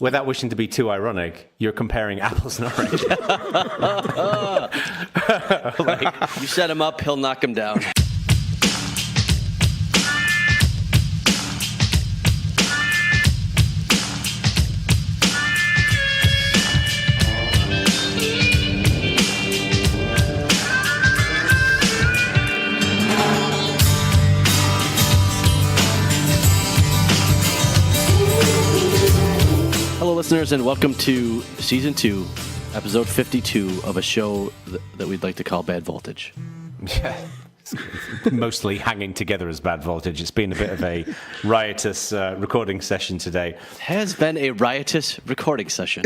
without wishing to be too ironic, you're comparing apples and oranges. You set him up, he'll knock him down. Hello, listeners, and welcome to Season 2, Episode 52 of a show that we'd like to call Bad Voltage. Yeah, mostly hanging together as Bad Voltage. It's been a bit of a riotous recording session today. Has been a riotous recording session.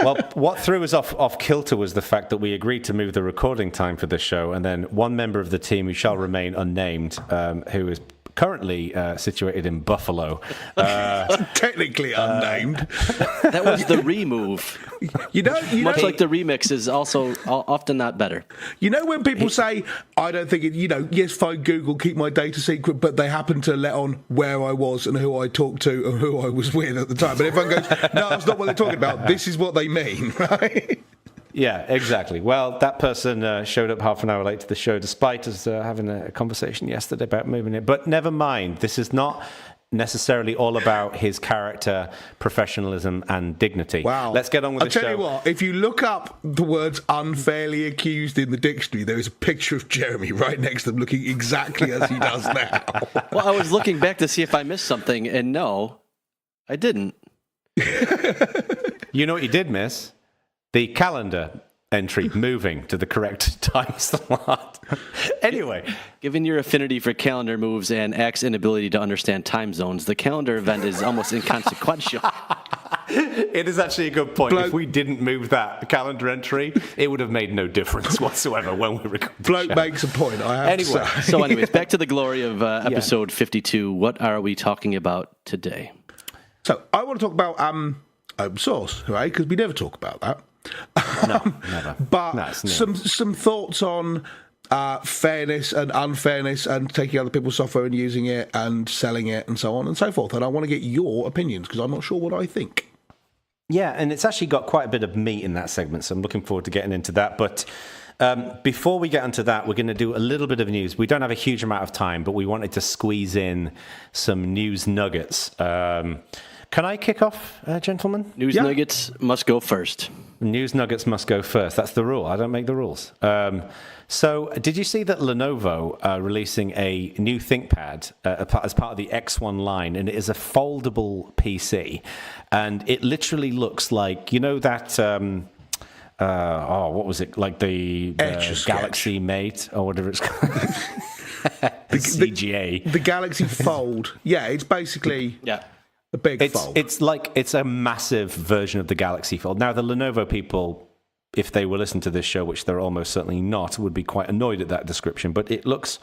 Well, what threw us off kilter was the fact that we agreed to move the recording time for the show, and then one member of the team, who shall remain unnamed, who is currently situated in Buffalo. Technically unnamed. That was the remove. Much like the remix is also often not better. You know when people say, I don't think it, yes, fine, Google, keep my data secret, but they happen to let on where I was and who I talked to and who I was with at the time. But everyone goes, no, that's not what they're talking about. This is what they mean, right? Yeah, exactly. Well, that person showed up half an hour late to the show, despite us having a conversation yesterday about moving it. But never mind. This is not necessarily all about his character, professionalism, and dignity. Wow. Let's get on with the show. I'll tell you what, if you look up the words unfairly accused in the dictionary, there is a picture of Jeremy right next to him looking exactly as he does now. Well, I was looking back to see if I missed something, and no, I didn't. You know what you did miss? The calendar entry moving to the correct time slot. Anyway. Given your affinity for calendar moves and Ack's inability to understand time zones, the calendar event is almost inconsequential. It is actually a good point. If we didn't move that calendar entry, it would have made no difference whatsoever when we recorded the show. Makes a point, I have to say. So anyways, back to the glory of episode 52. What are we talking about today? So I want to talk about open source, right? Because we never talk about that. No, never. But some thoughts on fairness and unfairness and taking other people's software and using it and selling it and so on and so forth. And I want to get your opinions because I'm not sure what I think. Yeah, and it's actually got quite a bit of meat in that segment, so I'm looking forward to getting into that. But before we get into that, we're going to do a little bit of news. We don't have a huge amount of time, but we wanted to squeeze in some news nuggets. Can I kick off, gentlemen? News nuggets must go first. News nuggets must go first. That's the rule. I don't make the rules. So did you see that Lenovo releasing a new ThinkPad as part of the X1 line, and it is a foldable PC, and it literally looks like, that, what was it, like the Galaxy Mate, or whatever it's called. CGA. The Galaxy Fold. Yeah, it's basically... Yeah. A big fold. It's a massive version of the Galaxy Fold. Now, the Lenovo people, if they were listening to this show, which they're almost certainly not, would be quite annoyed at that description. But it looks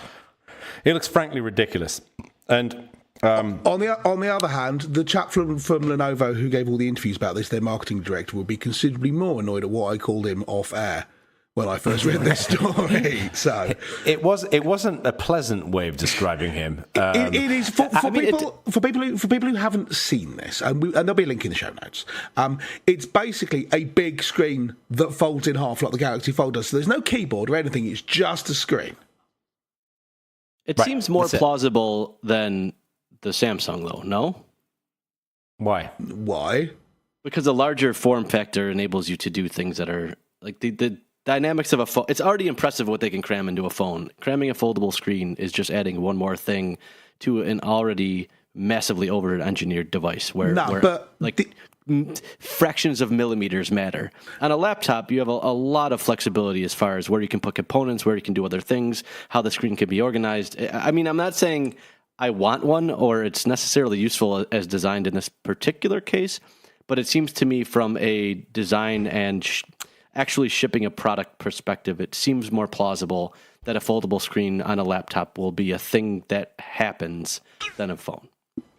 frankly ridiculous. And on the other hand, the chap from Lenovo who gave all the interviews about this, their marketing director, would be considerably more annoyed at what I called him off air when I first read this story. So it wasn't a pleasant way of describing him. It is for people who haven't seen this, and there'll be a link in the show notes. It's basically a big screen that folds in half like the Galaxy Fold does. So there's no keyboard or anything. It's just a screen. It seems more plausible than the Samsung, though. No. Why? Because a larger form factor enables you to do things that are like the dynamics of a phone. It's already impressive what they can cram into a phone. Cramming a foldable screen is just adding one more thing to an already massively over-engineered device where fractions of millimeters matter. On a laptop, you have a lot of flexibility as far as where you can put components, where you can do other things, how the screen can be organized. I mean, I'm not saying I want one or it's necessarily useful as designed in this particular case, but it seems to me from a design and actually shipping a product perspective, it seems more plausible that a foldable screen on a laptop will be a thing that happens than a phone.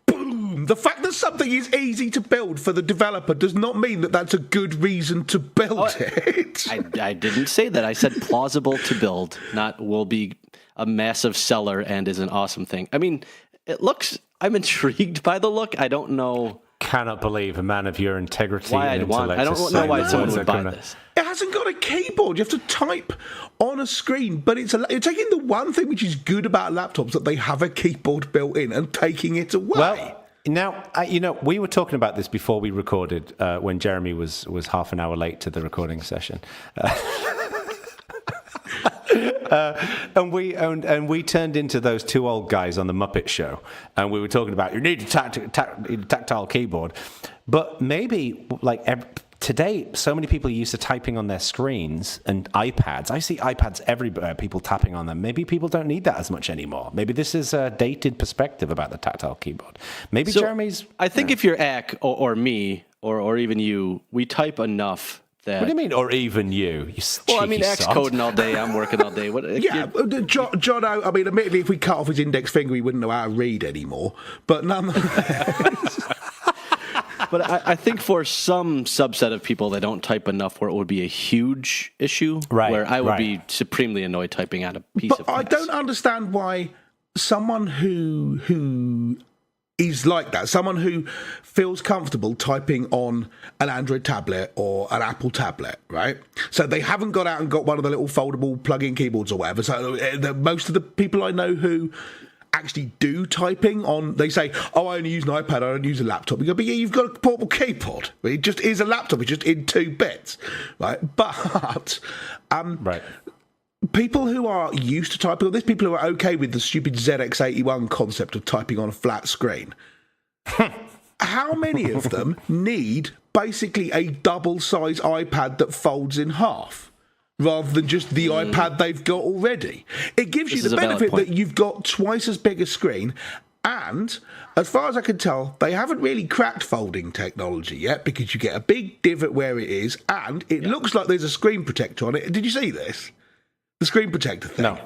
Boom! The fact that something is easy to build for the developer does not mean that that's a good reason to build it. I didn't say that. I said plausible to build, not will be a massive seller and is an awesome thing. I mean, it looks... I'm intrigued by the look. I don't know... cannot believe a man of your integrity Why and I'd want. intellect. I don't know why someone would buy this. It hasn't got a keyboard. You have to type on a screen, but you're taking the one thing which is good about laptops, that they have a keyboard built in, and taking it away. Well, now, we were talking about this before we recorded, when Jeremy was half an hour late to the recording session. And we turned into those two old guys on the Muppet Show, and we were talking about you need a tactile keyboard, but maybe today, so many people are used to typing on their screens and iPads. I see iPads everywhere, people tapping on them. Maybe people don't need that as much anymore. Maybe this is a dated perspective about the tactile keyboard. Maybe Jeremy's... I think if you're Ack or me or even you, we type enough that... What do you mean, or even you? Well, I mean, Ack's coding all day, I'm working all day. Jono, I mean, admittedly, if we cut off his index finger, he wouldn't know how to read anymore. But nonetheless... But I think for some subset of people, they don't type enough where it would be a huge issue. Right, where I would be supremely annoyed typing on a piece of I don't understand why someone who is like that, someone who feels comfortable typing on an Android tablet or an Apple tablet, right? So they haven't got out and got one of the little foldable plug-in keyboards or whatever. So most of the people I know who actually do typing on, they say, oh, I only use an iPad, I don't use a laptop. You go, but yeah, you've got a portable keyboard. It just is a laptop, it's just in 2 bits, right? But people who are used to typing on this, people who are okay with the stupid ZX81 concept of typing on a flat screen, how many of them need basically a double-size iPad that folds in half, rather than just the iPad they've got already? It gives you the benefit that you've got twice as big a screen, and as far as I can tell, they haven't really cracked folding technology yet, because you get a big divot where it is, and it looks like there's a screen protector on it. Did you see this? The screen protector thing? No.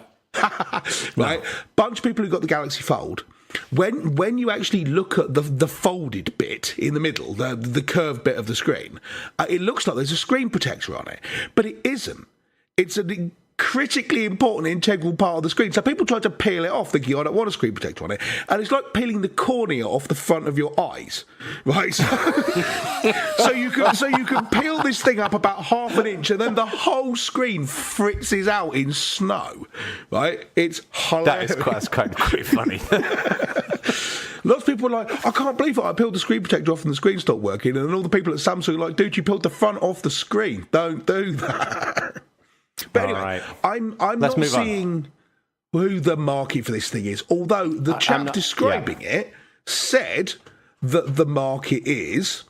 Right? Bunch of people who got the Galaxy Fold, when you actually look at the folded bit in the middle, the curved bit of the screen, it looks like there's a screen protector on it, but it isn't. It's a critically important, integral part of the screen. So people try to peel it off, thinking, I don't want a screen protector on it. And it's like peeling the cornea off the front of your eyes, right? So you can peel this thing up about half an inch, and then the whole screen fritzes out in snow, right? It's hilarious. That's quite funny. Lots of people are like, I can't believe it. I peeled the screen protector off and the screen stopped working. And all the people at Samsung are like, dude, you peeled the front off the screen. Don't do that. But anyway, right. I'm not seeing who the market for this thing is, although the chap describing it said that the market is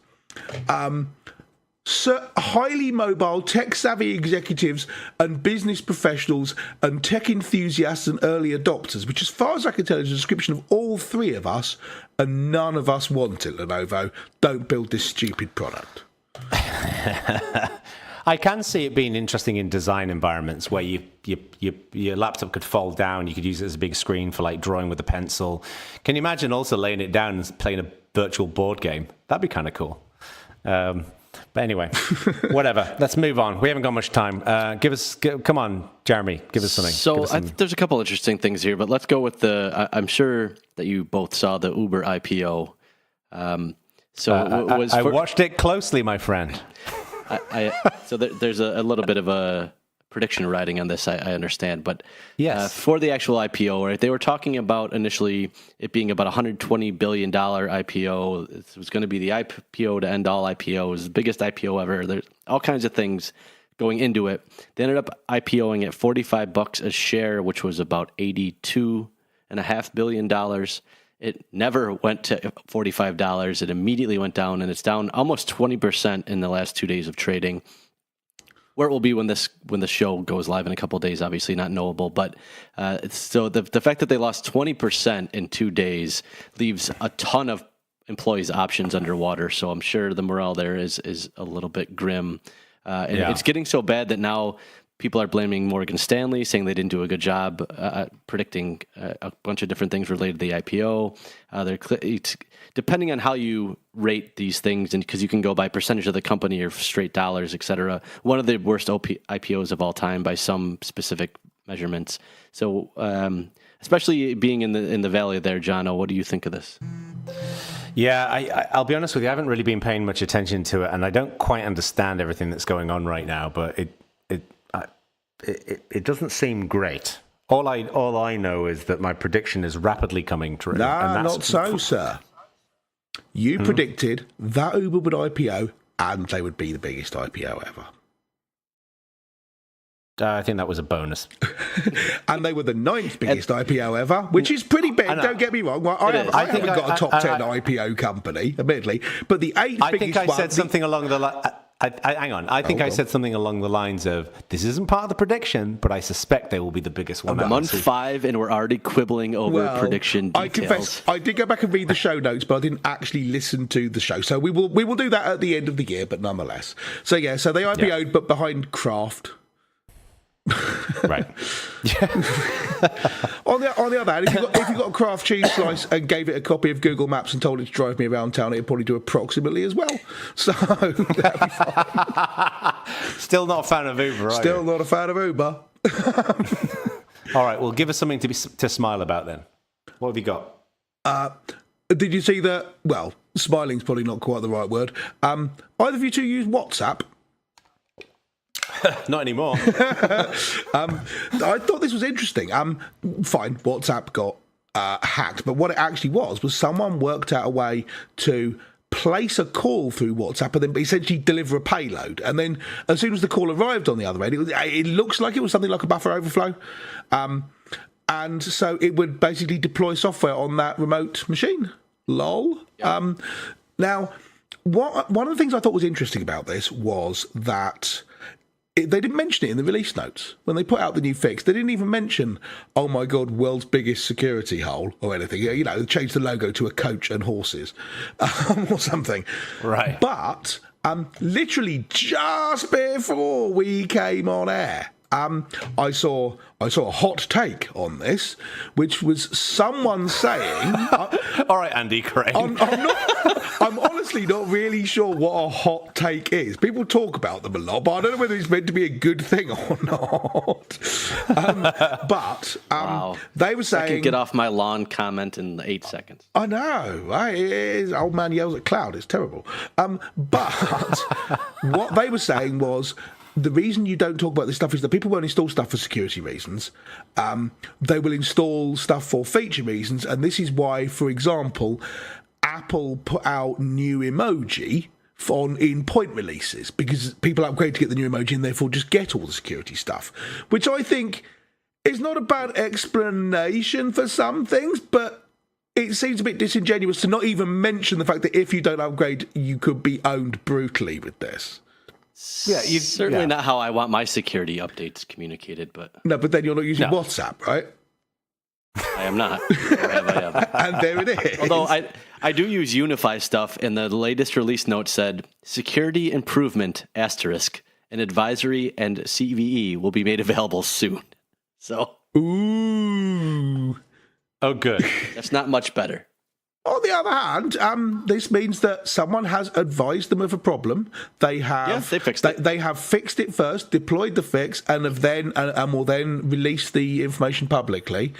highly mobile, tech-savvy executives and business professionals and tech enthusiasts and early adopters, which as far as I can tell is a description of all three of us, and none of us want it, Lenovo. Don't build this stupid product. I can see it being interesting in design environments where your laptop could fold down. You could use it as a big screen for like drawing with a pencil. Can you imagine also laying it down and playing a virtual board game? That'd be kind of cool. But anyway, whatever. Let's move on. We haven't got much time. Come on, Jeremy, give us something. So there's a couple interesting things here, but let's go with I'm sure that you both saw the Uber IPO. I watched it closely, my friend. So there's a little bit of a prediction writing on this, I understand. But yes, for the actual IPO, right, they were talking about initially it being about $120 billion IPO. It was going to be the IPO to end all IPOs, the biggest IPO ever. There's all kinds of things going into it. They ended up IPOing at $45 a share, which was about $82.5 billion. It never went to $45. It immediately went down, and it's down almost 20% in the last 2 days of trading. Where it will be when the show goes live in a couple of days, obviously not knowable. But so the fact that they lost 20% in 2 days leaves a ton of employees' options underwater. So I'm sure the morale there is a little bit grim. And it's getting so bad that now people are blaming Morgan Stanley, saying they didn't do a good job predicting a bunch of different things related to the IPO. Depending on how you rate these things, and because you can go by percentage of the company or straight dollars, et cetera, one of the worst IPOs of all time by some specific measurements. So, especially being in the valley there, Jono, what do you think of this? Yeah, I'll be honest with you. I haven't really been paying much attention to it, and I don't quite understand everything that's going on right now. But it doesn't seem great. All I know is that my prediction is rapidly coming true. Nah, not so, sir. You predicted that Uber would IPO, and they would be the biggest IPO ever. I think that was a bonus. And they were the 9th biggest IPO ever, which is pretty big, don't get me wrong. Well, I haven't got a top 10 IPO company, admittedly, but the 8th biggest one... I think I said something along the line... hang on. I think I said something along the lines of, this isn't part of the prediction, but I suspect they will be the biggest one. Month 5, and we're already quibbling over prediction details. I confess, I did go back and read the show notes, but I didn't actually listen to the show. So we will do that at the end of the year, but nonetheless. So yeah, so they IPO'd, but behind Kraft. Right. On the other hand, if you got a Kraft cheese slice and gave it a copy of Google Maps and told it to drive me around town, it'd probably do approximately as well. So that'd be fine. Still not a fan of Uber, Still not a fan of Uber. All right, well, give us something to smile about then. What have you got? Did you see that? Well, smiling's probably not quite the right word. Either of you two use WhatsApp? Not anymore. I thought this was interesting. Fine, WhatsApp got hacked, but what it actually was someone worked out a way to place a call through WhatsApp and then essentially deliver a payload. And then as soon as the call arrived on the other end, it looks like it was something like a buffer overflow. And so it would basically deploy software on that remote machine. Lol. Yeah. Now, one of the things I thought was interesting about this was that they didn't mention it in the release notes. When they put out the new fix, they didn't even mention, oh my God, world's biggest security hole or anything. You know, they changed the logo to a coach and horses or something. Right. But literally just before we came on air, I saw a hot take on this, which was someone saying... All right, Andy Crane. I'm honestly not really sure what a hot take is. People talk about them a lot, but I don't know whether it's meant to be a good thing or not. Wow. They were saying... I can get off my lawn comment in 8 seconds. I know, right? It is, old man yells at cloud. It's terrible. But what they were saying was... The reason you don't talk about this stuff is that people won't install stuff for security reasons. They will install stuff for feature reasons. And this is why, for example, Apple put out new emoji in point releases, because people upgrade to get the new emoji and therefore just get all the security stuff, which I think is not a bad explanation for some things, but it seems a bit disingenuous to not even mention the fact that if you don't upgrade, you could be owned brutally with this. Yeah, certainly not how I want my security updates communicated, but... No, but then you're not using WhatsApp, right? I am not. I am. And there it is. Although I do use Unify stuff, and the latest release note said, security improvement, asterisk, an advisory and CVE will be made available soon. So... Ooh. Oh, good. That's not much better. On the other hand, this means that someone has advised them of a problem. They have they fixed it. They have fixed it first, deployed the fix, and will then release the information publicly.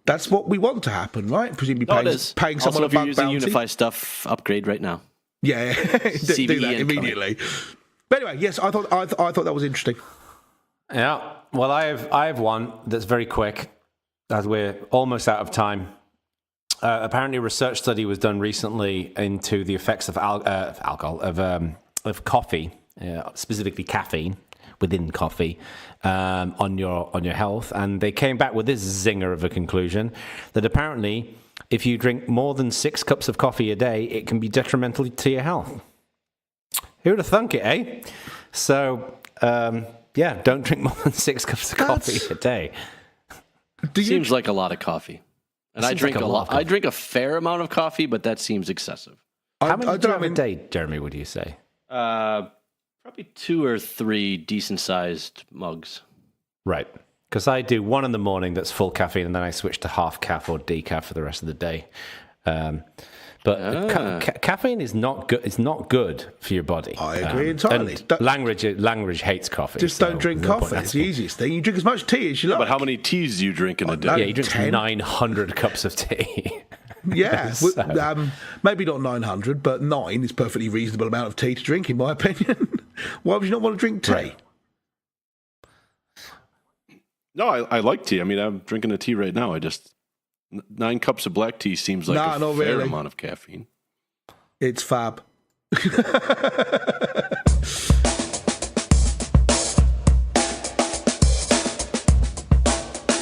That's what we want to happen, right? Presumably paying someone a bug bounty. Also, if you're using Unify stuff, upgrade right now. Yeah, do that immediately. But anyway, yes, I thought that was interesting. Yeah. Well, I have one that's very quick, as we're almost out of time. Apparently, a research study was done recently into the effects of coffee, specifically caffeine within coffee, on your health, and they came back with this zinger of a conclusion that apparently, if you drink more than 6 cups of coffee a day, it can be detrimental to your health. Who would have thunk it, eh? So, don't drink more than 6 cups of coffee a day. Seems like a lot of coffee. And I drink a lot. I drink a fair amount of coffee, but that seems excessive. How many do you have a day, Jeremy, would you say? Probably 2 or 3 decent-sized mugs. Right. Because I do one in the morning that's full caffeine, and then I switch to half caf or decaf for the rest of the day. But caffeine is not good. It's not good for your body. I agree entirely. Langridge hates coffee. Just don't drink coffee. It's the easiest thing. You drink as much tea as you like. But how many teas do you drink in a day? Yeah, he drinks 900 cups of tea. Yeah, maybe not 900, but 9 is perfectly reasonable amount of tea to drink, in my opinion. Why would you not want to drink tea? Right. No, I like tea. I mean, I'm drinking a tea right now. 9 cups of black tea seems like a fair amount of caffeine. It's fab.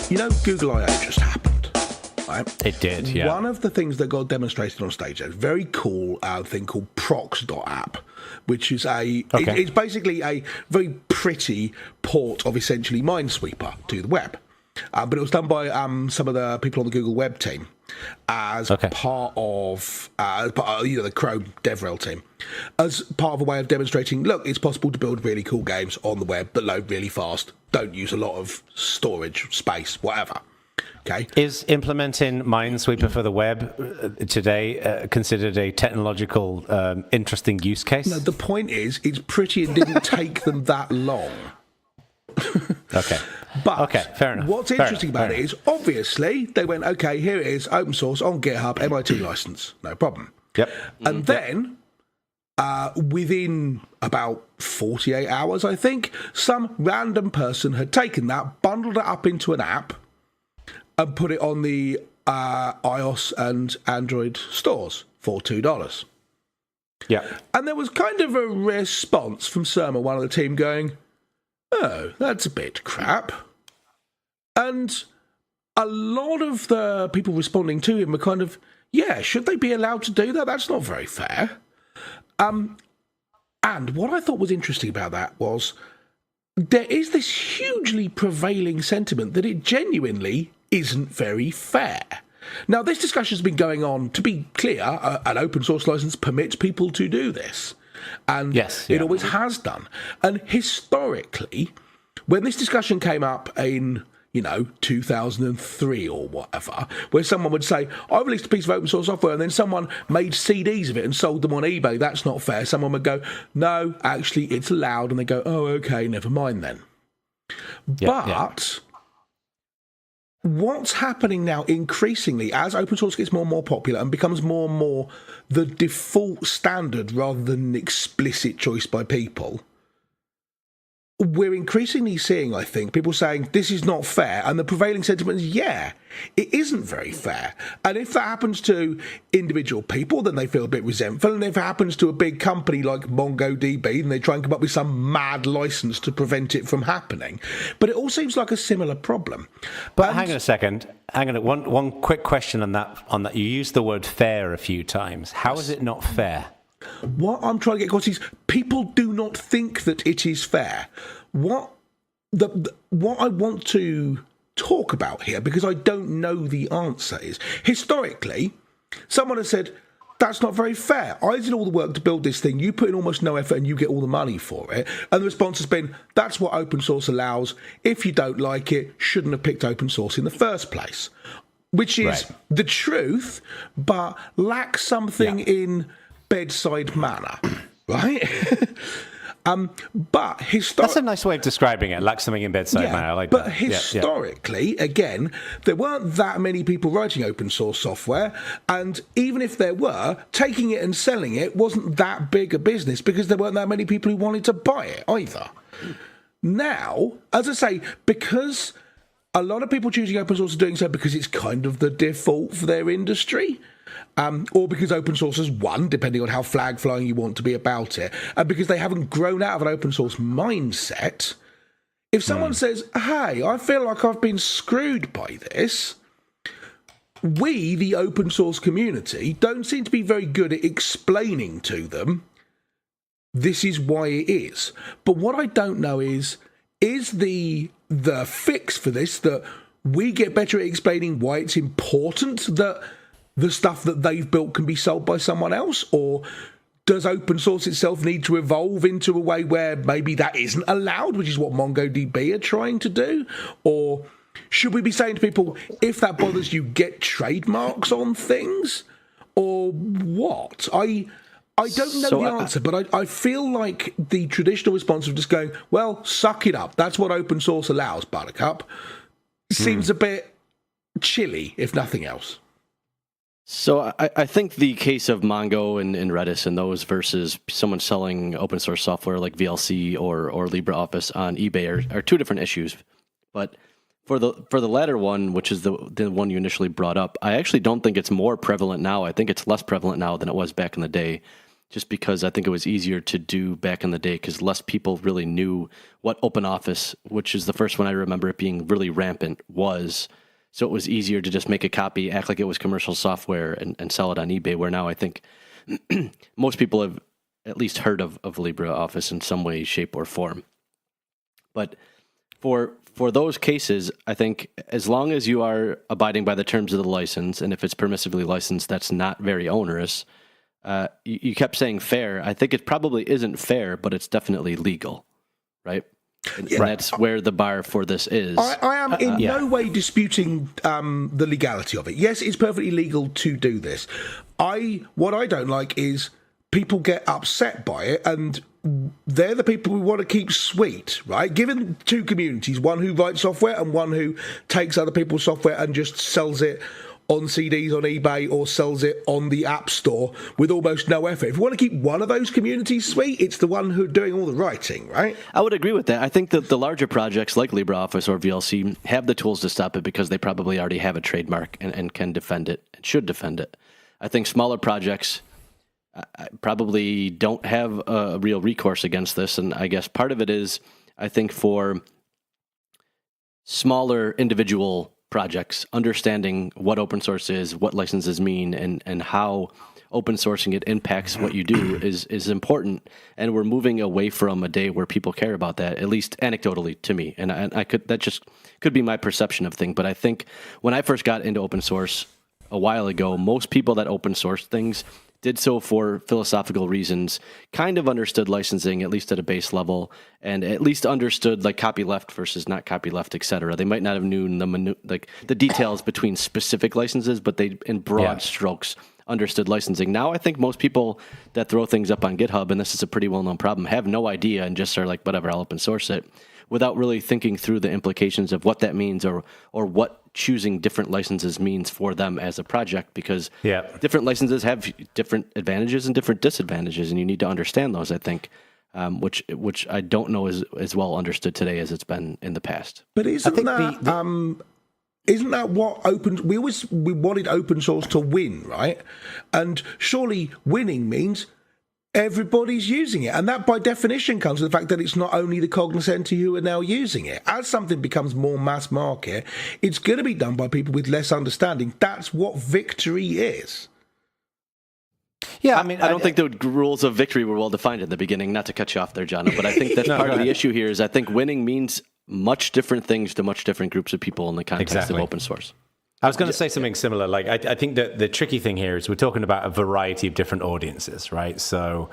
You know, Google I/O just happened, right? It did, yeah. One of the things that got demonstrated on stage, a very cool thing called prox.app, which is it's basically a very pretty port of essentially Minesweeper to the web. But it was done by some of the people on the Google Web team as part of the Chrome DevRel team, as part of a way of demonstrating, look, it's possible to build really cool games on the web that load really fast, don't use a lot of storage space, whatever. Okay. Is implementing Minesweeper for the web today considered a technological interesting use case? No, the point is, it's pretty and didn't take them that long. Okay. But fair enough. What's interesting about it is, obviously, they went, okay, here it is, open source on GitHub, MIT license, no problem. Yep. And then, within about 48 hours, I think, some random person had taken that, bundled it up into an app, and put it on the iOS and Android stores for $2. Yeah. And there was kind of a response from Surma, one of the team, going, oh, that's a bit crap. And a lot of the people responding to him were kind of, yeah, should they be allowed to do that? That's not very fair. And what I thought was interesting about that was there is this hugely prevailing sentiment that it genuinely isn't very fair. Now, this discussion has been going on, to be clear, an open source license permits people to do this. And it always has done. And historically, when this discussion came up in, 2003 or whatever, where someone would say, I released a piece of open source software and then someone made CDs of it and sold them on eBay, that's not fair. Someone would go, no, actually, it's allowed. And they go, oh, okay, never mind then. But what's happening now increasingly as open source gets more and more popular and becomes more and more the default standard rather than an explicit choice by people, we're increasingly seeing, I think, people saying this is not fair, and the prevailing sentiment is, yeah, it isn't very fair. And if that happens to individual people, then they feel a bit resentful, and if it happens to a big company like MongoDB, then they try and come up with some mad license to prevent it from happening. But it all seems like a similar problem. But hang on a second. One quick question on that. You used the word fair a few times. How is it not fair? What I'm trying to get across is people do not think that it is fair. What I want to talk about here, because I don't know the answer, is historically someone has said that's not very fair. I did all the work to build this thing, you put in almost no effort and you get all the money for it. And the response has been, that's what open source allows. If you don't like it, shouldn't have picked open source in the first place. Which is the truth, but lacks something in bedside manner, right? But that's a nice way of describing it. Like something in bedside manner. I like but that. Historically, again, there weren't that many people writing open source software, and even if there were, taking it and selling it wasn't that big a business because there weren't that many people who wanted to buy it either. Now, as I say, because a lot of people choosing open source are doing so because it's kind of the default for their industry. Or because open source has won, depending on how flag flying you want to be about it, and because they haven't grown out of an open source mindset. If someone says, hey, I feel like I've been screwed by this, we, the open source community, don't seem to be very good at explaining to them this is why it is. But what I don't know is the fix for this that we get better at explaining why it's important that the stuff that they've built can be sold by someone else? Or does open source itself need to evolve into a way where maybe that isn't allowed, which is what MongoDB are trying to do? Or should we be saying to people, if that bothers you, get trademarks on things? Or what? I don't know the answer, but I feel like the traditional response of just going, well, suck it up. That's what open source allows, Buttercup. Seems a bit chilly, if nothing else. So I think the case of Mongo and Redis and those versus someone selling open source software like VLC or LibreOffice on eBay are two different issues. But for the latter one, which is the one you initially brought up, I actually don't think it's more prevalent now. I think it's less prevalent now than it was back in the day, just because I think it was easier to do back in the day because less people really knew what OpenOffice, which is the first one I remember it being really rampant, was. So it was easier to just make a copy, act like it was commercial software, and sell it on eBay, where now I think most people have at least heard of LibreOffice in some way, shape, or form. But for those cases, I think as long as you are abiding by the terms of the license, and if it's permissively licensed, that's not very onerous. You kept saying fair. I think it probably isn't fair, but it's definitely legal, right? And that's where the bar for this is. I am in no way disputing the legality of it. Yes, it's perfectly legal to do this. What I don't like is people get upset by it, and they're the people we want to keep sweet, right? Given two communities, one who writes software and one who takes other people's software and just sells it on CDs on eBay or sells it on the App Store with almost no effort. If you want to keep one of those communities sweet, it's the one who's doing all the writing, right? I would agree with that. I think that the larger projects like LibreOffice or VLC have the tools to stop it because they probably already have a trademark and can defend it and should defend it. I think smaller projects probably don't have a real recourse against this, and I guess part of it is, I think for smaller individual projects, understanding what open source is, what licenses mean, and how open sourcing it impacts what you do is important. And we're moving away from a day where people care about that, at least anecdotally to me. And that just could be my perception of things. But I think when I first got into open source a while ago, most people that open source things did so for philosophical reasons, kind of understood licensing, at least at a base level, and at least understood like copyleft versus not copyleft, et cetera. They might not have known the details between specific licenses, but they, in broad strokes, understood licensing. Now I think most people that throw things up on GitHub, and this is a pretty well-known problem, have no idea and just are like, whatever, I'll open source it, without really thinking through the implications of what that means or what choosing different licenses means for them as a project, because different licenses have different advantages and different disadvantages, and you need to understand those, I think, which I don't know is as well understood today as it's been in the past. But isn't that what we wanted open source to win, right? And surely winning means everybody's using it. And that by definition comes with the fact that it's not only the cognoscenti who are now using it. As something becomes more mass market, it's going to be done by people with less understanding. That's what victory is. Yeah, I mean, I don't think the rules of victory were well defined in the beginning, not to cut you off there, Jono, but I think that's part of the issue here is I think winning means much different things to much different groups of people in the context of open source. I was going to say something similar. Like, I think that the tricky thing here is we're talking about a variety of different audiences, right? So,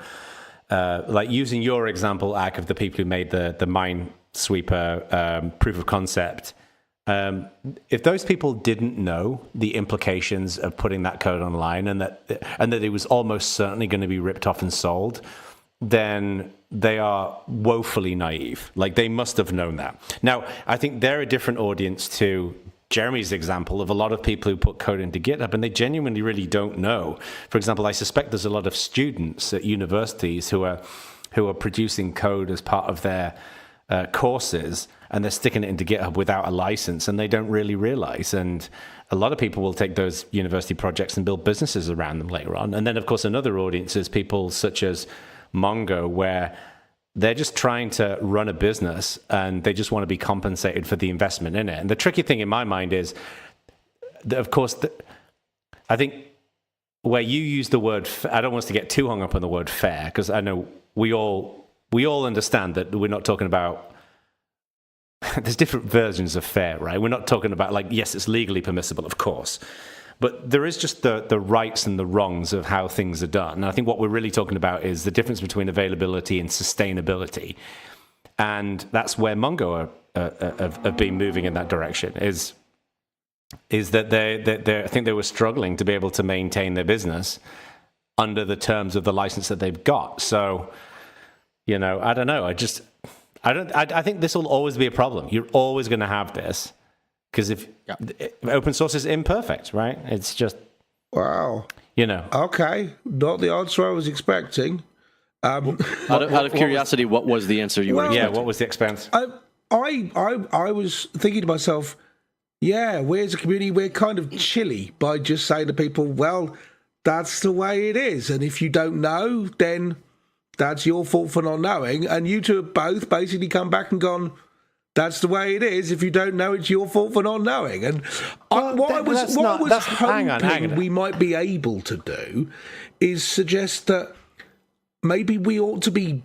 like using your example, Ak, of the people who made the Minesweeper proof of concept, if those people didn't know the implications of putting that code online and that it was almost certainly going to be ripped off and sold, then they are woefully naive. Like, they must have known that. Now, I think they're a different audience to Jeremy's example of a lot of people who put code into GitHub and they genuinely really don't know. For example, I suspect there's a lot of students at universities who are producing code as part of their courses, and they're sticking it into GitHub without a license, and they don't really realize. And a lot of people will take those university projects and build businesses around them later on. And then, of course, another audience is people such as Mongo, where they're just trying to run a business and they just want to be compensated for the investment in it. And the tricky thing in my mind is, that, of course, I think where you use the word, I don't want us to get too hung up on the word fair, because I know we all understand that we're not talking about, there's different versions of fair, right? We're not talking about like, yes, it's legally permissible, of course. But there is just the rights and the wrongs of how things are done. And I think what we're really talking about is the difference between availability and sustainability. And that's where Mongo have been moving in that direction, is that I think they were struggling to be able to maintain their business under the terms of the license that they've got. So, I don't know. I think this will always be a problem. You're always going to have this. Because if open source is imperfect, right? It's just Wow. You know, Okay, not the answer I was expecting. Out of curiosity, what was the answer you were yeah. expecting? What was the expense? I was thinking to myself, yeah, we as a community, we're kind of chilly by just saying to people, well, that's the way it is. And if you don't know, then that's your fault for not knowing. And you two have both basically come back and gone, that's the way it is. If you don't know, it's your fault for not knowing. And what I was hoping we might be able to do is suggest that maybe we ought to be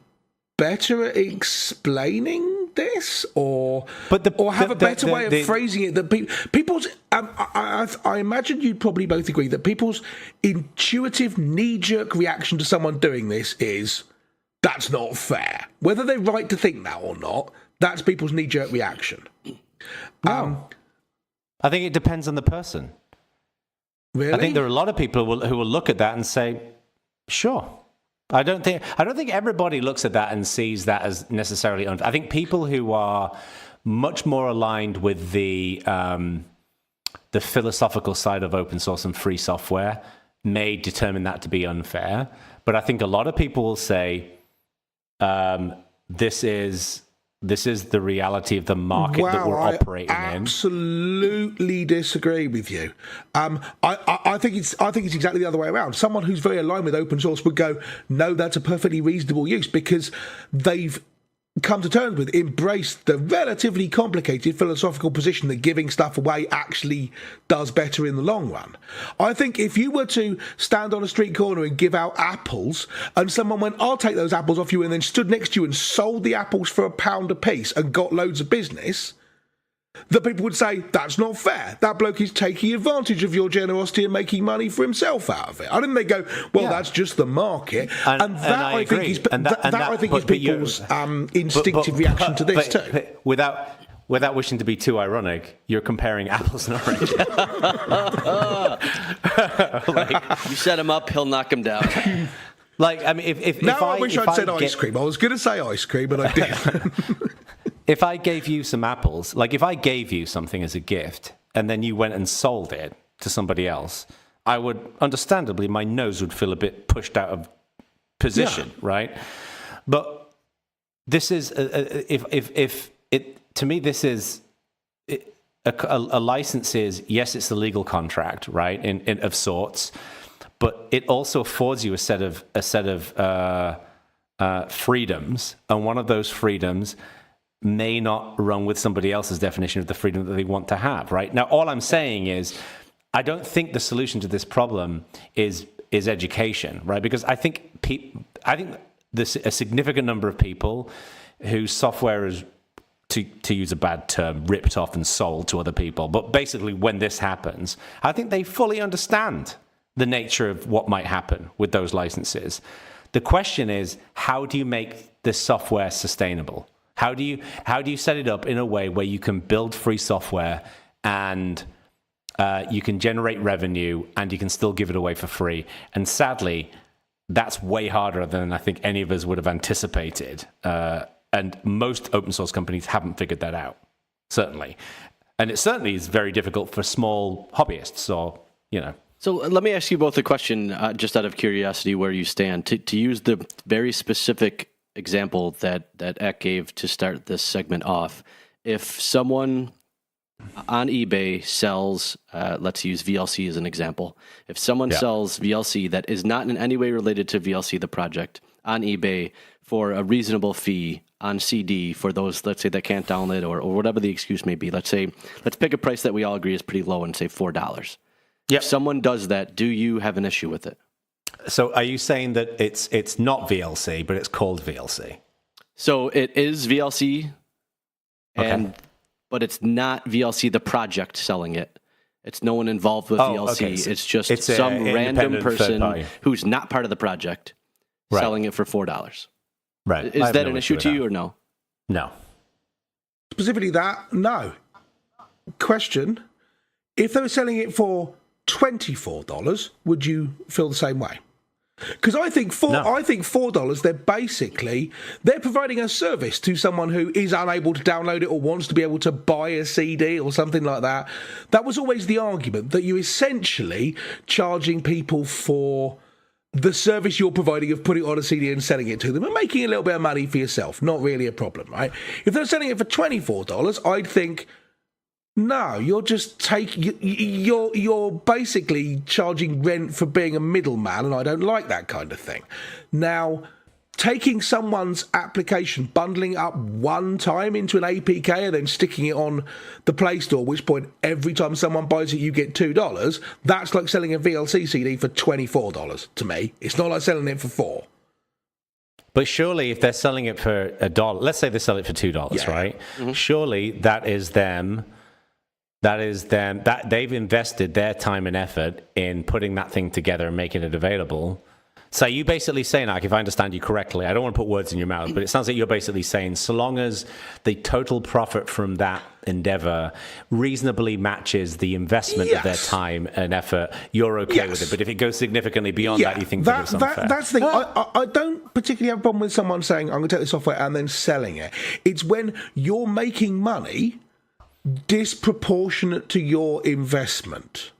better at explaining this, or have a better way of phrasing it. That people's, I imagine you'd probably both agree that people's intuitive knee-jerk reaction to someone doing this is, that's not fair. Whether they're right to think that or not, that's people's knee-jerk reaction. I think it depends on the person. Really? I think there are a lot of people who will look at that and say, sure. I don't think everybody looks at that and sees that as necessarily unfair. I think people who are much more aligned with the philosophical side of open source and free software may determine that to be unfair. But I think a lot of people will say, this is the reality of the market that we're operating in. I absolutely disagree with you. I think it's exactly the other way around. Someone who's very aligned with open source would go, no, that's a perfectly reasonable use, because they've come to terms with, embraced the relatively complicated philosophical position that giving stuff away actually does better in the long run. I think if you were to stand on a street corner and give out apples, and someone went, I'll take those apples off you, and then stood next to you and sold the apples for £1 a piece and got loads of business, that people would say, that's not fair. That bloke is taking advantage of your generosity and making money for himself out of it. I think they go, well, that's just the market. And that, I think, is people's instinctive reaction to this too. Without wishing to be too ironic, you're comparing apples and oranges. You set him up, he'll knock him down. I mean, I wish I'd said ice cream. I was going to say ice cream, but I didn't. If I gave you some apples, like if I gave you something as a gift and then you went and sold it to somebody else, I would, understandably, my nose would feel a bit pushed out of position, right? But this is, to me, this is, a license is, yes, it's a legal contract, right, of sorts, but it also affords you a set of freedoms, and one of those freedoms may not run with somebody else's definition of the freedom that they want to have, right? Now, all I'm saying is, I don't think the solution to this problem is education, right? Because I think there's a significant number of people whose software is, to use a bad term, ripped off and sold to other people. But basically, when this happens, I think they fully understand the nature of what might happen with those licenses. The question is, how do you make this software sustainable? How do you set it up in a way where you can build free software and you can generate revenue and you can still give it away for free? And sadly, that's way harder than I think any of us would have anticipated. And most open source companies haven't figured that out, certainly. And it certainly is very difficult for small hobbyists or, So let me ask you both a question, just out of curiosity, where you stand. To use the very specific example that Eck gave to start this segment off, if someone on eBay sells, let's use VLC as an example. If someone sells VLC that is not in any way related to VLC, the project, on eBay for a reasonable fee on CD for those, let's say, that can't download or whatever the excuse may be, let's pick a price that we all agree is pretty low and say $4. If someone does that, do you have an issue with it? So are you saying that it's not VLC, but it's called VLC? So it is VLC, but it's not VLC, the project selling it. It's no one involved with VLC. Okay. So it's just some random person who's not part of the project selling it for $4. Right. Is that an issue to you or no? No. Specifically that, no. Question, if they were selling it for $24, would you feel the same way? Because I think $4, they're providing a service to someone who is unable to download it or wants to be able to buy a CD or something like that. That was always the argument, that you're essentially charging people for the service you're providing of putting it on a CD and selling it to them and making a little bit of money for yourself. Not really a problem, right? If they're selling it for $24, I'd think, no, you're just you're basically charging rent for being a middleman, and I don't like that kind of thing. Now, taking someone's application, bundling it up one time into an APK and then sticking it on the Play Store, at which point every time someone buys it you get $2, that's like selling a VLC CD for $24 to me. It's not like selling it for $4. But surely if they're selling it for $1, let's say they sell it for $2, right? Mm-hmm. Surely that they've invested their time and effort in putting that thing together and making it available. So you basically saying, like, if I understand you correctly, I don't want to put words in your mouth, but it sounds like you're basically saying, so long as the total profit from that endeavor reasonably matches the investment of their time and effort, you're okay with it. But if it goes significantly beyond that, you think that it's unfair. That's the thing. I don't particularly have a problem with someone saying, I'm going to take the software and then selling it. It's when you're making money disproportionate to your investment.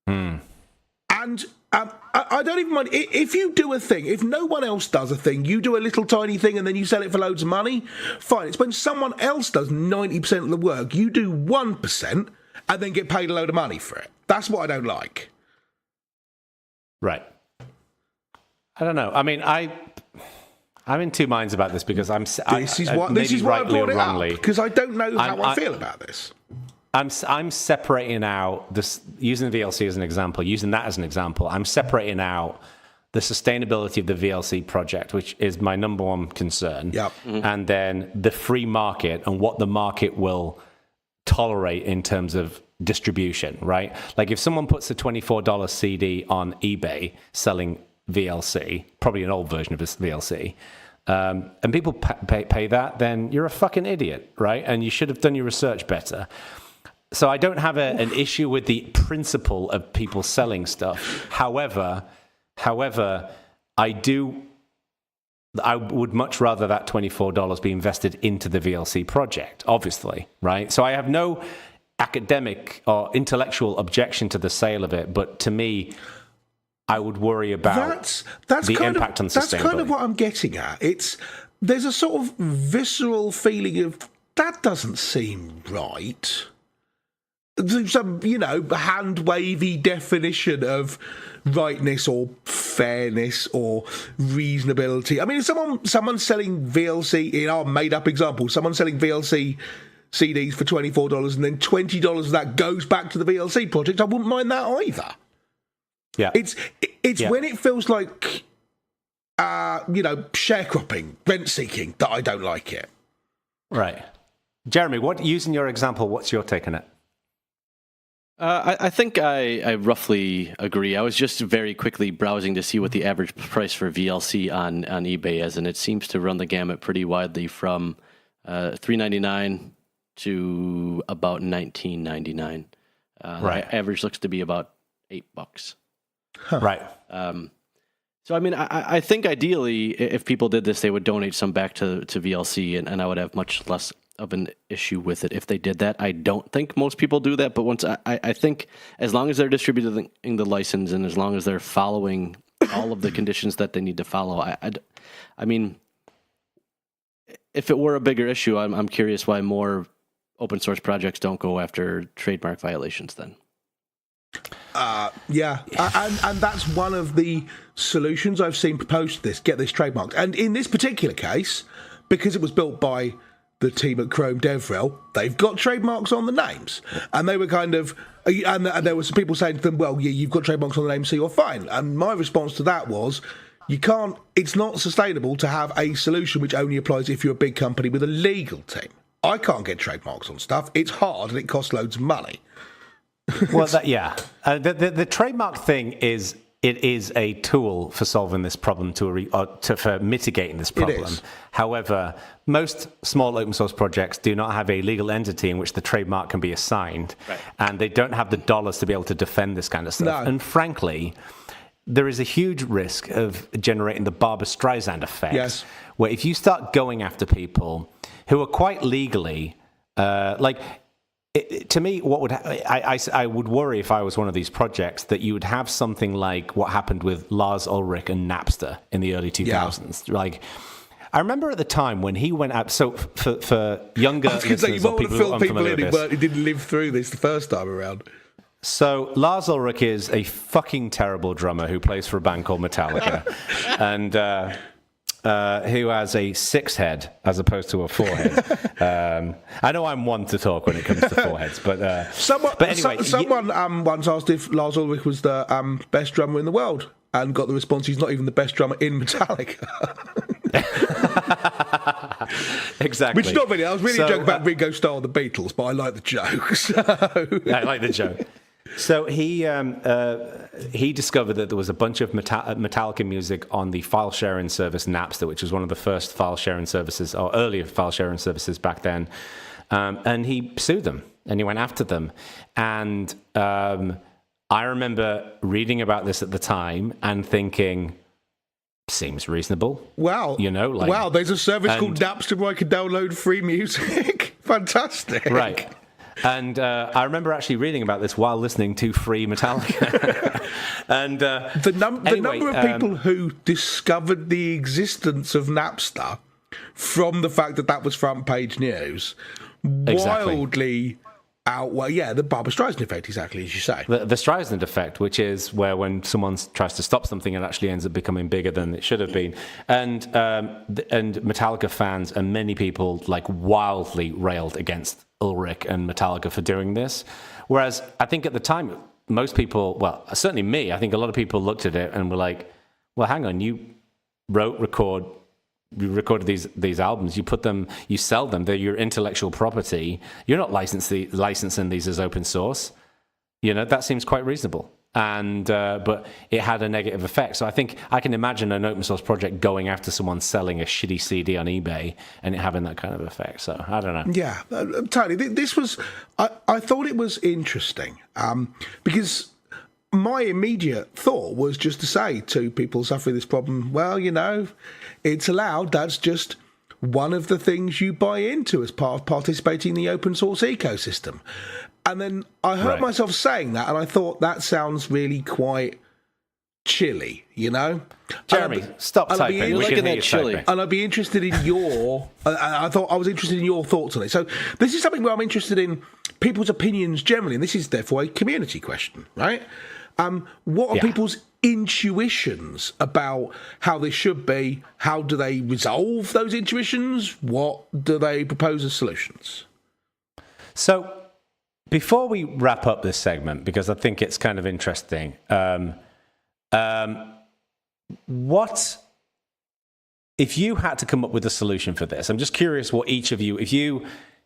And I don't even mind if you do a thing. If no one else does a thing, you do a little tiny thing and then you sell it for loads of money, fine. It's when someone else does 90% of the work, you do 1% and then get paid a load of money for it. That's what I don't like. Right. I don't know. I mean, I'm in two minds about this because this is why I brought it up, because I don't know how I feel about this. I'm separating out this, using the VLC as an example, I'm separating out the sustainability of the VLC project, which is my number one concern. Yep. Mm-hmm. And then the free market and what the market will tolerate in terms of distribution, right? Like if someone puts a $24 CD on eBay selling VLC, probably an old version of this VLC, and people pay that, then you're a fucking idiot, right? And you should have done your research better. So I don't have an issue with the principle of people selling stuff. However, I would much rather that $24 be invested into the VLC project, obviously, right? So I have no academic or intellectual objection to the sale of it, but to me, I would worry about the impact on sustainability. That's kind of what I'm getting at. There's a sort of visceral feeling of, that doesn't seem right. Some, hand-wavy definition of rightness or fairness or reasonability. I mean, if someone's selling VLC, in our made-up example, someone's selling VLC CDs for $24 and then $20 of that goes back to the VLC project, I wouldn't mind that either. Yeah. It's when it feels like, sharecropping, rent-seeking, that I don't like it. Right. Jeremy, using your example, what's your take on it? I think I roughly agree. I was just very quickly browsing to see what the average price for VLC on eBay is, and it seems to run the gamut pretty widely from $3.99 to about $19.99. Right. The average looks to be about $8. Huh. Right. So, I mean, I think ideally, if people did this, they would donate some back to VLC, and I would have much less of an issue with it if they did that. I don't think most people do that, but once I think as long as they're distributing the license and as long as they're following all of the conditions that they need to follow, I mean, if it were a bigger issue, I'm curious why more open source projects don't go after trademark violations then. And that's one of the solutions I've seen proposed to this, get this trademarked. And in this particular case, because it was built by the team at Chrome DevRel, they've got trademarks on the names. And they were kind of, and there were some people saying to them, well, yeah, you've got trademarks on the names, so you're fine. And my response to that was, it's not sustainable to have a solution which only applies if you're a big company with a legal team. I can't get trademarks on stuff. It's hard and it costs loads of money. Well, the trademark thing is a tool for solving this problem, for mitigating this problem. However, most small open source projects do not have a legal entity in which the trademark can be assigned, and they don't have the dollars to be able to defend this kind of stuff. No. And frankly, there is a huge risk of generating the Barbra Streisand effect. Yes. Where if you start going after people who are quite legally, to me, what would I would worry if I was one of these projects that you would have something like what happened with Lars Ulrich and Napster in the early 2000s. Yeah. Like, I remember at the time when he went out. So for younger listeners or people who are unfamiliar with this, he didn't live through this the first time around. So Lars Ulrich is a fucking terrible drummer who plays for a band called Metallica, and who has a 6 head as opposed to a 4 head. I know I'm one to talk when it comes to 4 heads, but someone once asked if Lars Ulrich was the best drummer in the world, and got the response he's not even the best drummer in Metallica. Exactly. Which is not really. I was really joking about Ringo Starr and the Beatles, but I like the joke. So. I like the joke. So he discovered that there was a bunch of Metallica music on the file sharing service Napster, which was one of the first file sharing services, or earlier file sharing services back then. And he sued them, and he went after them. And I remember reading about this at the time and thinking, seems reasonable. Wow. Wow, there's a service called Napster where I can download free music. Fantastic. Right. And I remember actually reading about this while listening to free Metallica. And the number of people who discovered the existence of Napster from the fact that was front page news, wildly outweigh. Yeah, the Barbra Streisand effect, exactly as you say. The Streisand effect, which is where when someone tries to stop something, it actually ends up becoming bigger than it should have been. And Metallica fans and many people wildly railed against Ulrich and Metallica for doing this. Whereas I think at the time, most people, well, certainly me, I think a lot of people looked at it and were like, well, hang on, you recorded these albums, you put them, you sell them, they're your intellectual property, you're not licensing these as open source. That seems quite reasonable. And but it had a negative effect. So I think I can imagine an open source project going after someone selling a shitty CD on eBay and it having that kind of effect. So I don't know. Yeah, totally. This was, I thought it was interesting because my immediate thought was just to say to people suffering this problem, well, it's allowed. That's just one of the things you buy into as part of participating in the open source ecosystem. And then I heard myself saying that, and I thought that sounds really quite chilly, Jeremy, stop typing. You're looking at chilly. And I'd be interested in your... I thought I was interested in your thoughts on it. So this is something where I'm interested in people's opinions generally, and this is therefore a community question, right? What are people's intuitions about how this should be? How do they resolve those intuitions? What do they propose as solutions? So, before we wrap up this segment, because I think it's kind of interesting, what if you had to come up with a solution for this? I'm just curious what each of you, if you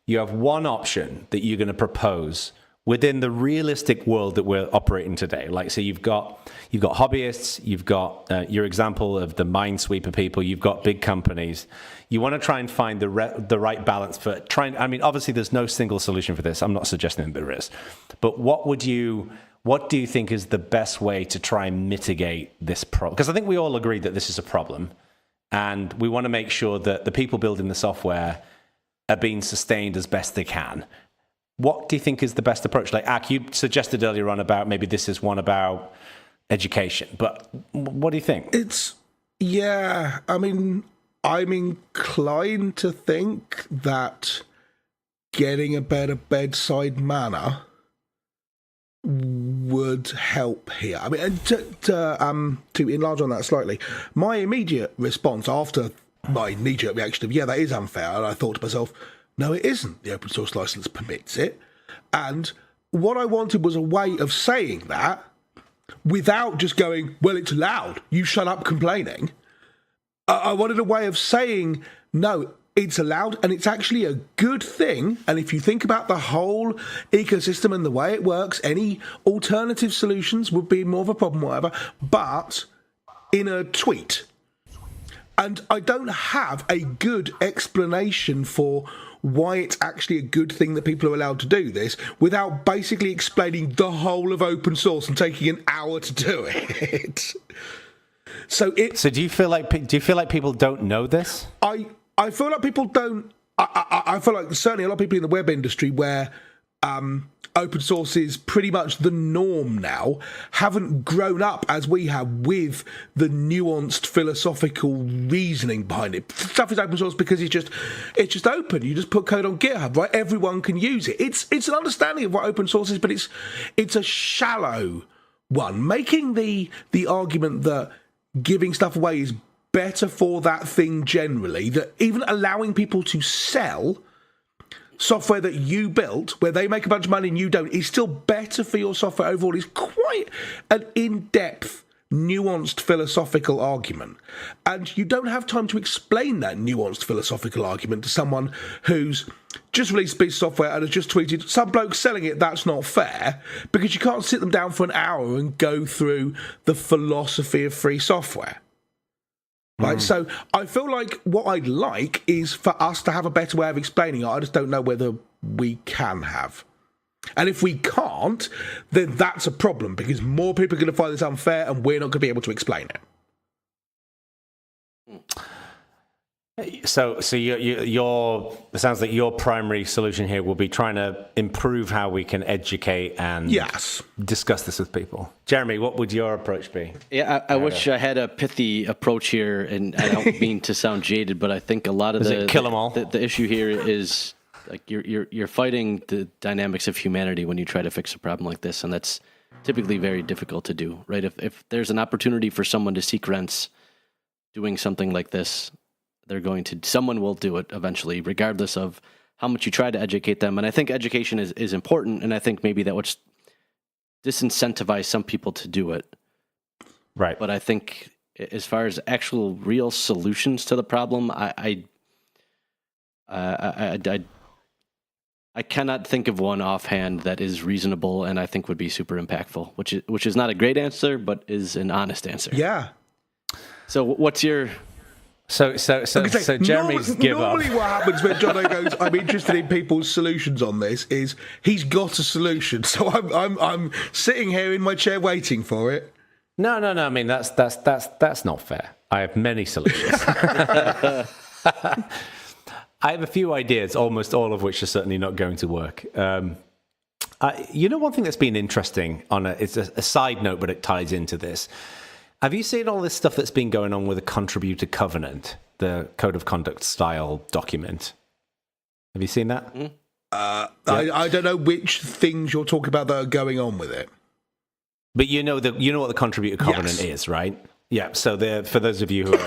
have one option that you're going to propose within the realistic world that we're operating today. Like, so you've got hobbyists, you've got your example of the Minesweeper people, you've got big companies. You want to try and find the right balance for trying. I mean, obviously, there's no single solution for this. I'm not suggesting that there is, but what do you think is the best way to try and mitigate this problem? Because I think we all agree that this is a problem, and we want to make sure that the people building the software are being sustained as best they can. What do you think is the best approach? Like, Ak, you suggested earlier on about maybe this is one about education, but what do you think? I mean, I'm inclined to think that getting a better bedside manner would help here. I mean, to enlarge on that slightly, my immediate response after my knee-jerk reaction of, that is unfair, and I thought to myself, no, it isn't. The open source license permits it. And what I wanted was a way of saying that without just going, well, it's allowed, you shut up complaining. I wanted a way of saying, no, it's allowed and it's actually a good thing. And if you think about the whole ecosystem and the way it works, any alternative solutions would be more of a problem, whatever. But in a tweet, And I don't have a good explanation for why it's actually a good thing that people are allowed to do this without basically explaining the whole of open source and taking an hour to do it. So do you feel like people don't know this? I feel like people don't. I feel like certainly a lot of people in the web industry where open source is pretty much the norm now, haven't grown up as we have with the nuanced philosophical reasoning behind it. Stuff is open source because it's just open. You just put code on GitHub, right? Everyone can use it. It's an understanding of what open source is, but it's a shallow one. Making the argument that giving stuff away is better for that thing generally, that even allowing people to sell software that you built, where they make a bunch of money and you don't, is still better for your software overall, is quite an in-depth, nuanced philosophical argument. And you don't have time to explain that nuanced philosophical argument to someone who's just released a piece of software and has just tweeted, some bloke's selling it, that's not fair, because you can't sit them down for an hour and go through the philosophy of free software. Right, so I feel like what I'd like is for us to have a better way of explaining it. I just don't know whether we can have. And if we can't, then that's a problem, because more people are going to find this unfair and we're not going to be able to explain it. So it sounds like your primary solution here will be trying to improve how we can educate and discuss this with people. Jeremy, what would your approach be? Yeah, I wish I had a pithy approach here, and I don't mean to sound jaded, but I think a lot of kill 'em all? The issue here is like you're fighting the dynamics of humanity when you try to fix a problem like this, and that's typically very difficult to do, right? If there's an opportunity for someone to seek rents doing something like this, someone will do it eventually, regardless of how much you try to educate them. And I think education is important, and I think maybe that would disincentivize some people to do it. Right. But I think as far as actual real solutions to the problem, I cannot think of one offhand that is reasonable and I think would be super impactful, which is not a great answer, but is an honest answer. Yeah. So what's your... So Jeremy's give up. Normally what happens when Jono goes, I'm interested in people's solutions on this, is he's got a solution. So I'm sitting here in my chair waiting for it. No. I mean, that's not fair. I have many solutions. I have a few ideas, almost all of which are certainly not going to work. One thing that's been interesting it's a side note, but it ties into this. Have you seen all this stuff that's been going on with the contributor covenant, the code of conduct style document? Have you seen that? Mm-hmm. I don't know which things you're talking about that are going on with it. But you know what the contributor covenant is, right? Yeah. So for those of you who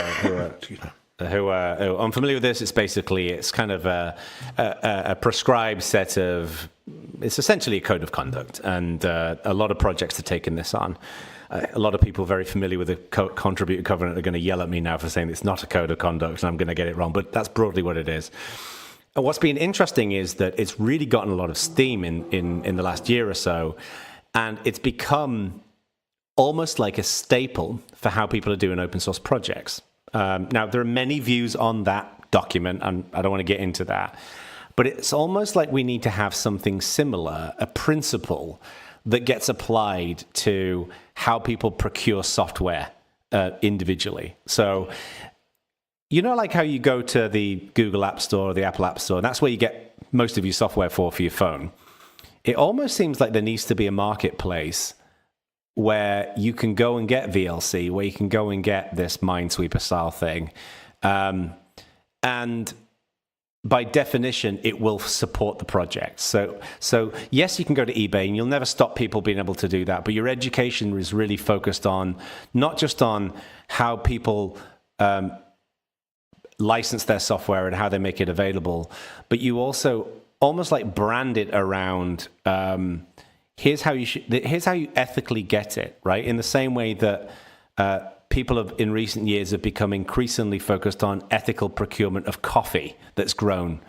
are unfamiliar with this, it's kind of a prescribed set of. It's essentially a code of conduct, and a lot of projects are taking this on. A lot of people very familiar with the contributor covenant are going to yell at me now for saying it's not a code of conduct, and I'm going to get it wrong. But that's broadly what it is. And what's been interesting is that it's really gotten a lot of steam in the last year or so, and it's become almost like a staple for how people are doing open source projects. Now, there are many views on that document, and I don't want to get into that. But it's almost like we need to have something similar, a principle that gets applied to how people procure software individually. So, like how you go to the Google App Store or the Apple App Store, and that's where you get most of your software for your phone. It almost seems like there needs to be a marketplace where you can go and get VLC, where you can go and get this Minesweeper style thing. And by definition, it will support the project. So yes, you can go to eBay, and you'll never stop people being able to do that. But your education is really focused on not just on how people license their software and how they make it available, but you also almost like brand it around. Here's how you ethically get it, right? In the same way that people have, in recent years, have become increasingly focused on ethical procurement of coffee that's grown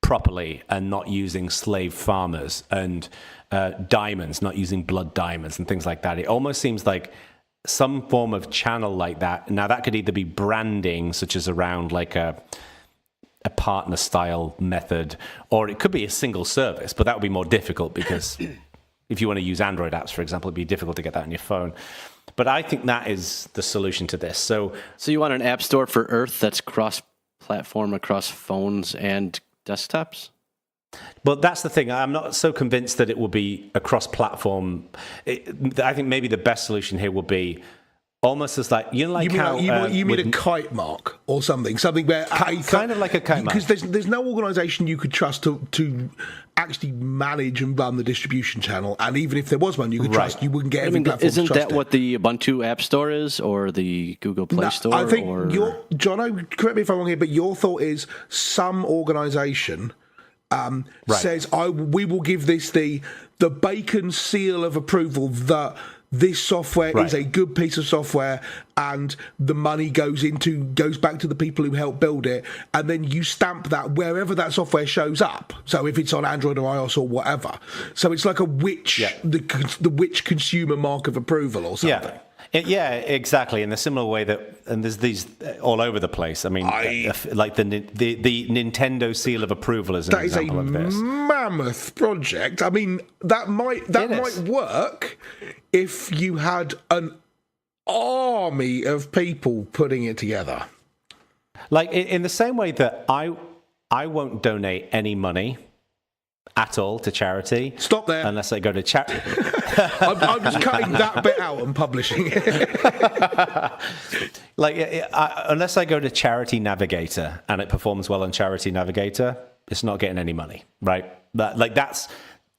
properly and not using slave farmers, and diamonds, not using blood diamonds and things like that. It almost seems like some form of channel like that. Now, that could either be branding, such as around like a partner style method, or it could be a single service, but that would be more difficult because if you want to use Android apps, for example, it'd be difficult to get that on your phone. But I think that is the solution to this. So you want an app store for Earth that's cross-platform across phones and desktops? Well, that's the thing. I'm not so convinced that it will be a cross-platform. I think maybe the best solution here will be almost as like, you mean a kite mark or something where kind of like a kite mark, because there's no organisation you could trust to actually manage and run the distribution channel, and even if there was one you could trust, you wouldn't get every platform. Isn't that what the Ubuntu App Store is, or the Google Play Store? I think Jono, correct me if I'm wrong here, but your thought is some organisation says, we will give this the Bacon seal of approval that this software is a good piece of software, and the money goes back to the people who helped build it, and then you stamp that wherever that software shows up. So if it's on Android or iOS or whatever, so it's like a the which consumer mark of approval or something. Yeah, exactly. In a similar way and there's these all over the place. I mean, like the Nintendo seal of approval is an example of this. That is a mammoth project. I mean, that might work if you had an army of people putting it together. Like in the same way that I won't donate any money at all to charity. Stop there. Unless I go to charity. I'm just cutting that bit out and publishing it. Unless I go to Charity Navigator and it performs well on Charity Navigator, it's not getting any money, right? That's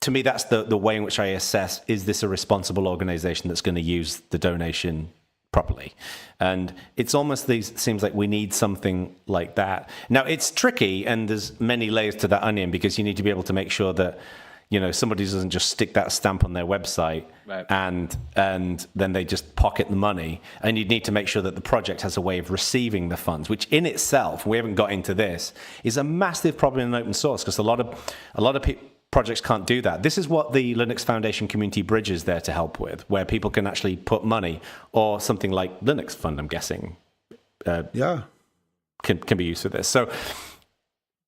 to me, that's the way in which I assess, is this a responsible organization that's going to use the donation properly? And it's almost seems like we need something like that. Now, it's tricky, and there's many layers to that onion, because you need to be able to make sure that, somebody doesn't just stick that stamp on their website and then they just pocket the money. And you need to make sure that the project has a way of receiving the funds, which in itself, we haven't got into this, is a massive problem in open source, because a lot of projects can't do that. This is what the Linux Foundation Community Bridge is there to help with, where people can actually put money, or something like Linux Fund, I'm guessing, can be used for this. So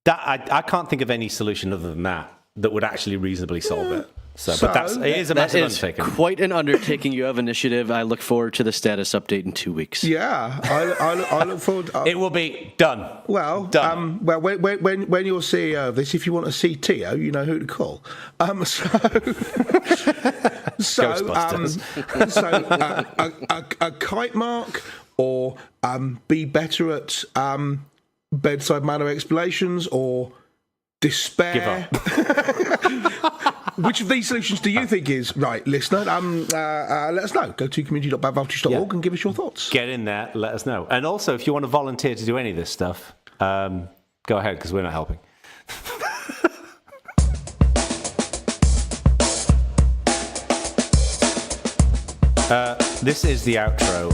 that I can't think of any solution other than that would actually reasonably solve it. But it is a massive undertaking. Quite an undertaking. You have initiative. I look forward to the status update in 2 weeks. Yeah, I look forward. It will be done. Well, done. When you're CEO of this, if you want a CTO, you know who to call. A kite mark, or be better at bedside manner explanations, or despair. Give up. Which of these solutions do you think is right, listener? Let us know. Go to community.badvoltage.org and give us your thoughts. Get in there, let us know. And also, if you want to volunteer to do any of this stuff, go ahead, because we're not helping. This is the outro.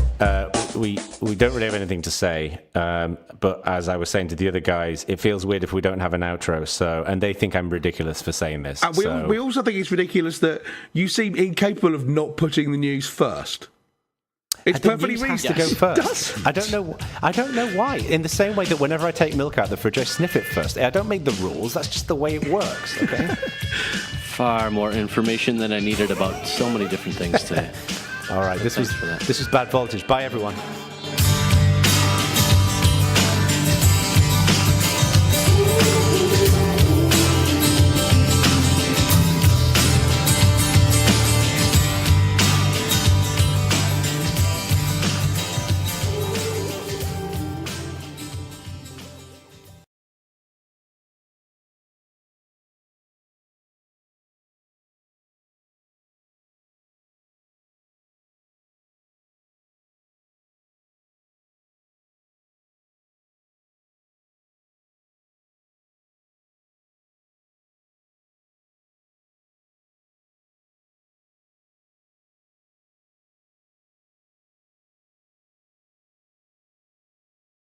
We don't really have anything to say, but as I was saying to the other guys, it feels weird if we don't have an outro. And they think I'm ridiculous for saying this. And we also think it's ridiculous that you seem incapable of not putting the news first. It's perfectly reasonable to go first. I don't know why. In the same way that whenever I take milk out of the fridge, I sniff it first. I don't make the rules. That's just the way it works. Okay. Far more information than I needed about so many different things today. All right. This was Bad Voltage. Bye, everyone.